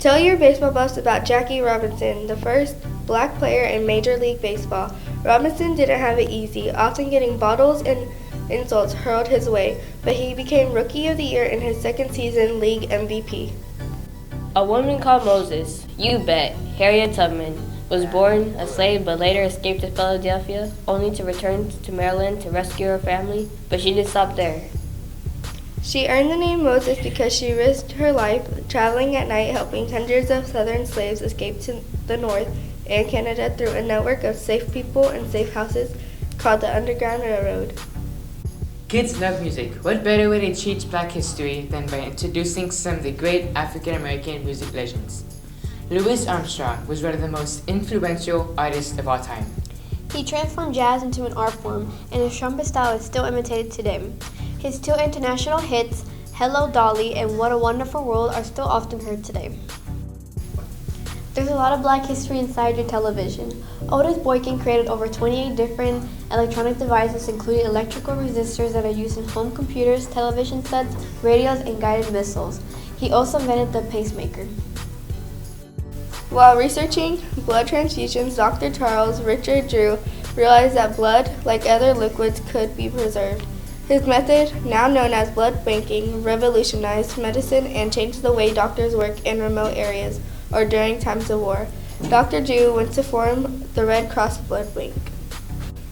Tell your baseball buffs about Jackie Robinson, the first black player in Major League Baseball. Robinson didn't have it easy, often getting bottles and insults hurled his way, but he became Rookie of the Year in his second season, League MVP. A woman called Moses, you bet, Harriet Tubman, was born a slave but later escaped to Philadelphia, only to return to Maryland to rescue her family, but she didn't stop there. She earned the name Moses because she risked her life traveling at night helping hundreds of Southern slaves escape to the North and Canada through a network of safe people and safe houses called the Underground Railroad. Kids love music. What better way to teach Black history than by introducing some of the great African American music legends? Louis Armstrong was one of the most influential artists of all time. He transformed jazz into an art form, and his trumpet style is still imitated today. His two international hits, Hello Dolly and What a Wonderful World, are still often heard today. There's a lot of Black history inside your television. Otis Boykin created over 28 different electronic devices, including electrical resistors that are used in home computers, television sets, radios, and guided missiles. He also invented the pacemaker. While researching blood transfusions, Dr. Charles Richard Drew realized that blood, like other liquids, could be preserved. His method, now known as blood banking, revolutionized medicine and changed the way doctors work in remote areas or during times of war. Dr. Drew went to form the Red Cross Blood Bank.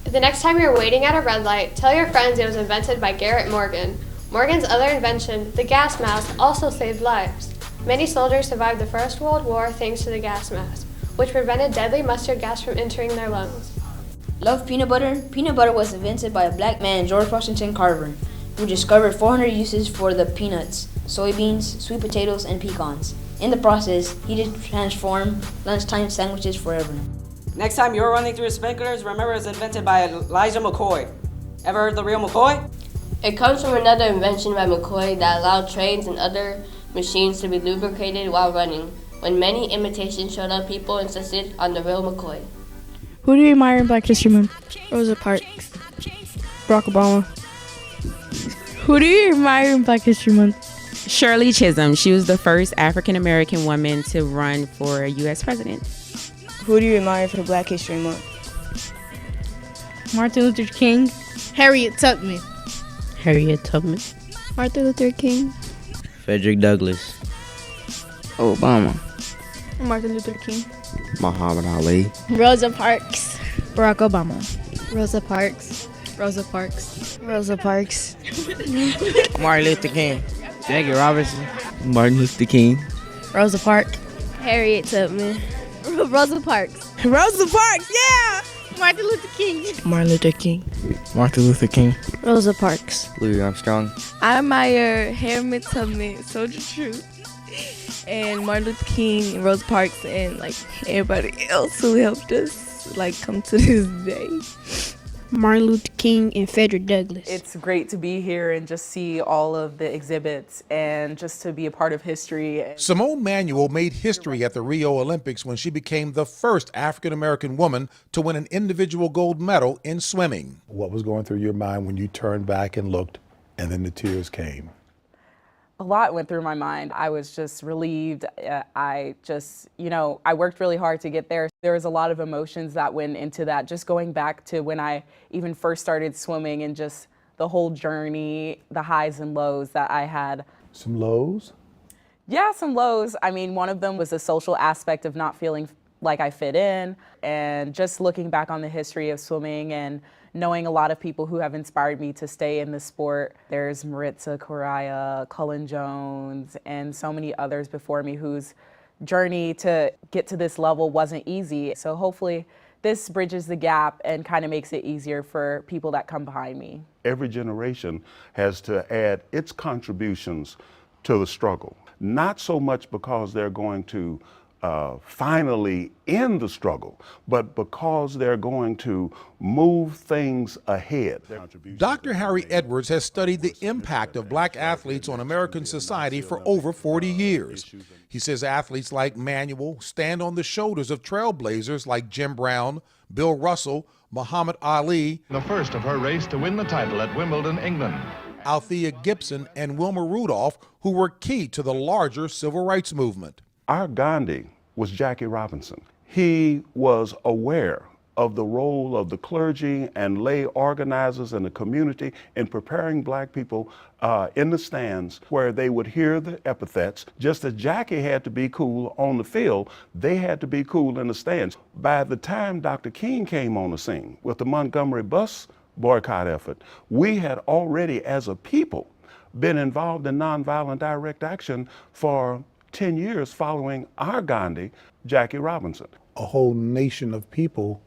The next time you're waiting at a red light, tell your friends it was invented by Garrett Morgan. Morgan's other invention, the gas mask, also saved lives. Many soldiers survived the First World War thanks to the gas mask, which prevented deadly mustard gas from entering their lungs. Love peanut butter? Peanut butter was invented by a black man, George Washington Carver, who discovered 400 uses for the peanuts, soybeans, sweet potatoes, and pecans. In the process, he did transform lunchtime sandwiches forever. Next time you're running through sprinklers, remember it was invented by Elijah McCoy. Ever heard the real McCoy? It comes from another invention by McCoy that allowed trains and other machines to be lubricated while running. When many imitations showed up, people insisted on the real McCoy. Who do you admire in Black History Month? Rosa Parks. Barack Obama. Who do you admire in Black History Month? Shirley Chisholm. She was the first African American woman to run for U.S. president. Who do you admire for Black History Month? Martin Luther King. Harriet Tubman. Harriet Tubman. Martin Luther King. Frederick Douglass. Obama. Martin Luther King. Muhammad Ali. Rosa Parks. Barack Obama. Rosa Parks. Rosa Parks. Rosa Parks. Martin Luther King. Jackie Robinson. Martin Luther King. Rosa Parks. Harriet Tubman. Rosa Parks. Rosa Parks, yeah! Martin Luther King. Martin Luther King. Martin Luther King. Rosa Parks. Louis Armstrong. I admire Harriet Tubman, Soldier Truth, and Martin Luther King, and Rosa Parks, and like everybody else who helped us like come to this day. Martin Luther King and Frederick Douglass. It's great to be here and just see all of the exhibits and just to be a part of history. Simone Manuel made history at the Rio Olympics when she became the first African-American woman to win an individual gold medal in swimming. What was going through your mind when you turned back and looked and then the tears came? A lot went through my mind. I was just relieved. I worked really hard to get there. There was a lot of emotions that went into that, just going back to when I even first started swimming and just the whole journey, the highs and lows that I had. Some lows? Yeah, some lows. I mean, one of them was the social aspect of not feeling like I fit in, and just looking back on the history of swimming and knowing a lot of people who have inspired me to stay in the sport. There's Maritza Correa, Cullen Jones, and so many others before me whose journey to get to this level wasn't easy. So hopefully this bridges the gap and kind of makes it easier for people that come behind me. Every generation has to add its contributions to the struggle, not so much because they're going to finally end the struggle, but because they're going to move things ahead. Dr. Harry Edwards has studied the impact of black athletes on American society for over 40 years. He says athletes like Manuel stand on the shoulders of trailblazers like Jim Brown, Bill Russell, Muhammad Ali, the first of her race to win the title at Wimbledon, England, Althea Gibson, and Wilma Rudolph, who were key to the larger civil rights movement. Our Gandhi was Jackie Robinson. He was aware of the role of the clergy and lay organizers in the community in preparing black people in the stands where they would hear the epithets. Just as Jackie had to be cool on the field, they had to be cool in the stands. By the time Dr. King came on the scene with the Montgomery bus boycott effort, we had already, as a people, been involved in nonviolent direct action for 10 years following our Gandhi, Jackie Robinson. A whole nation of people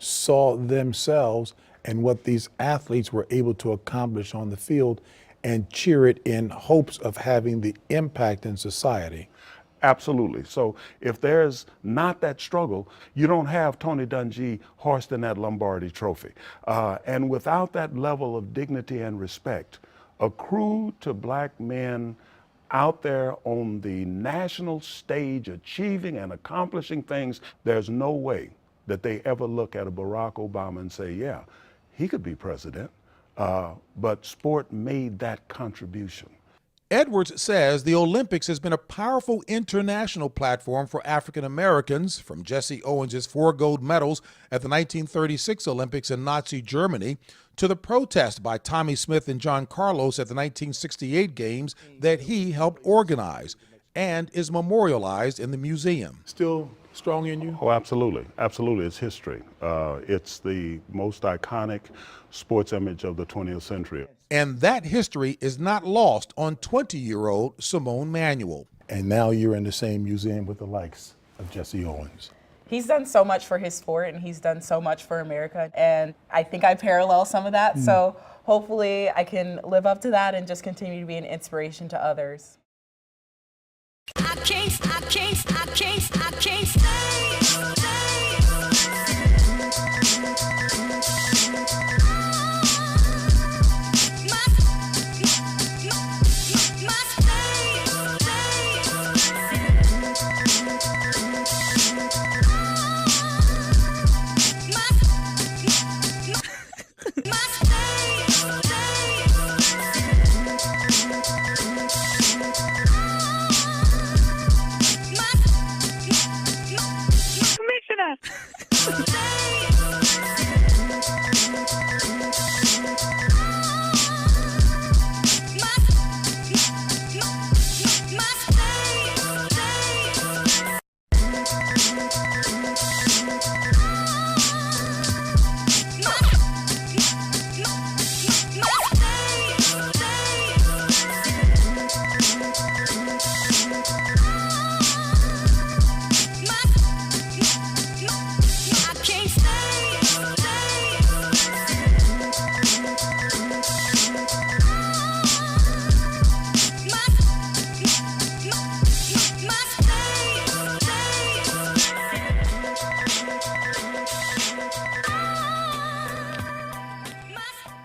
saw themselves and what these athletes were able to accomplish on the field and cheer it in hopes of having the impact in society. Absolutely. So if there's not that struggle, you don't have Tony Dungy hoisting that Lombardi trophy. And without that level of dignity and respect accrued to black men out there on the national stage achieving and accomplishing things, there's no way that they ever look at a Barack Obama and say, yeah, he could be president. But sport made that contribution. Edwards says the Olympics has been a powerful international platform for African Americans, from Jesse Owens' 4 gold medals at the 1936 Olympics in Nazi Germany to the protest by Tommy Smith and John Carlos at the 1968 Games that he helped organize and is memorialized in the museum. Still strong in you? Oh, absolutely. Absolutely. It's history. It's the most iconic sports image of the 20th century. And that history is not lost on 20-year-old Simone Manuel. And now you're in the same museum with the likes of Jesse Owens. He's done so much for his sport and he's done so much for America. And I think I parallel some of that. So hopefully I can live up to that and just continue to be an inspiration to others. I can't stay.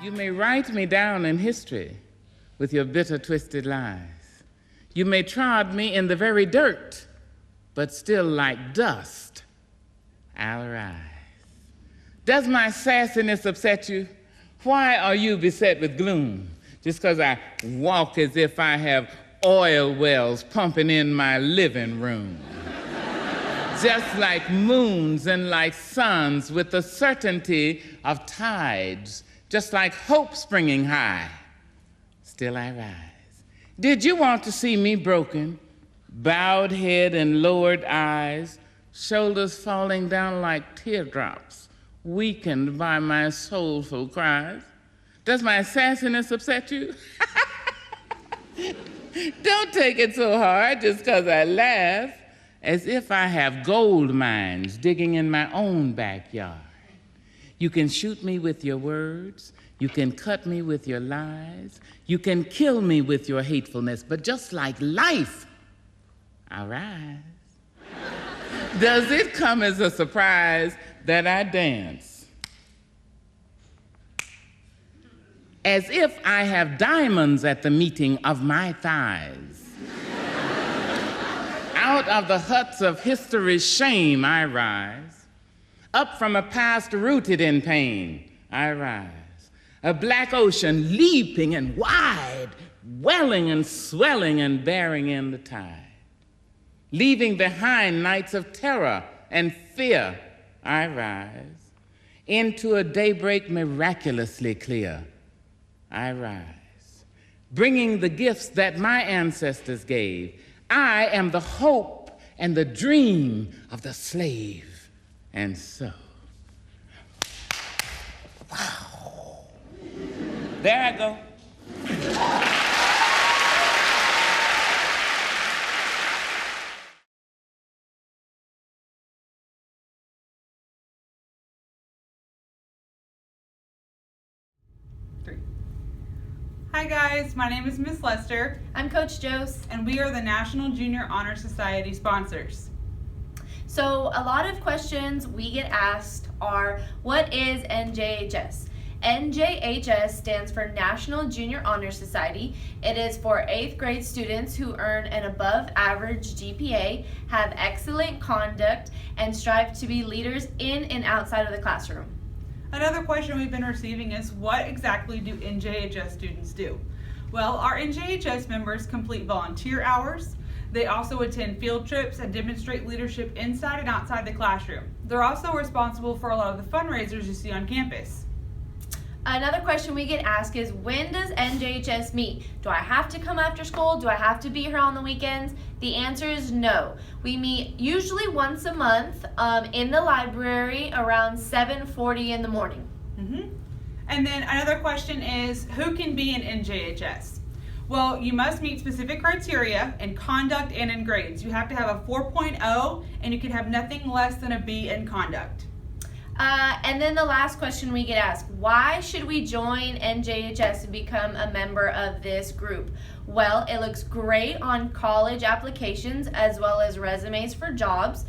You may write me down in history with your bitter, twisted lies. You may trod me in the very dirt, but still like dust, I'll rise. Does my sassiness upset you? Why are you beset with gloom? Just because I walk as if I have oil wells pumping in my living room. Just like moons and like suns with the certainty of tides, just like hope springing high, still I rise. Did you want to see me broken, bowed head and lowered eyes, shoulders falling down like teardrops, weakened by my soulful cries? Does my sassiness upset you? Don't take it so hard just because I laugh, as if I have gold mines digging in my own backyard. You can shoot me with your words, you can cut me with your lies, you can kill me with your hatefulness, but just like life, I rise. Does it come as a surprise that I dance as if I have diamonds at the meeting of my thighs? Out of the huts of history's shame I rise. Up from a past rooted in pain I rise. A black ocean leaping and wide, welling and swelling and bearing in the tide. Leaving behind nights of terror and fear, I rise. Into a daybreak miraculously clear, I rise. Bringing the gifts that my ancestors gave, I am the hope and the dream of the slave. And so, wow. There I go. Hi guys, my name is Miss Lester. I'm Coach Jose. And we are the National Junior Honor Society sponsors. So a lot of questions we get asked are, what is NJHS? NJHS stands for National Junior Honor Society. It is for 8th grade students who earn an above average GPA, have excellent conduct, and strive to be leaders in and outside of the classroom. Another question we've been receiving is, what exactly do NJHS students do? Well, our NJHS members complete volunteer hours. They also attend field trips and demonstrate leadership inside and outside the classroom. They're also responsible for a lot of the fundraisers you see on campus. Another question we get asked is, when does NJHS meet? Do I have to come after school? Do I have to be here on the weekends? The answer is no. We meet usually once a month in the library around 7:40 in the morning. And then another question is, who can be an NJHS? Well, you must meet specific criteria in conduct and in grades. You have to have a 4.0 and you can have nothing less than a B in conduct. And then the last question we get asked, why should we join NJHS and become a member of this group? Well, it looks great on college applications as well as resumes for jobs.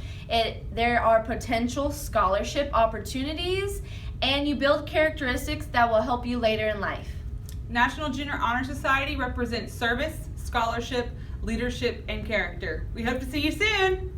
There are potential scholarship opportunities, and you build characteristics that will help you later in life. National Junior Honor Society represents service, scholarship, leadership, and character. We hope to see you soon.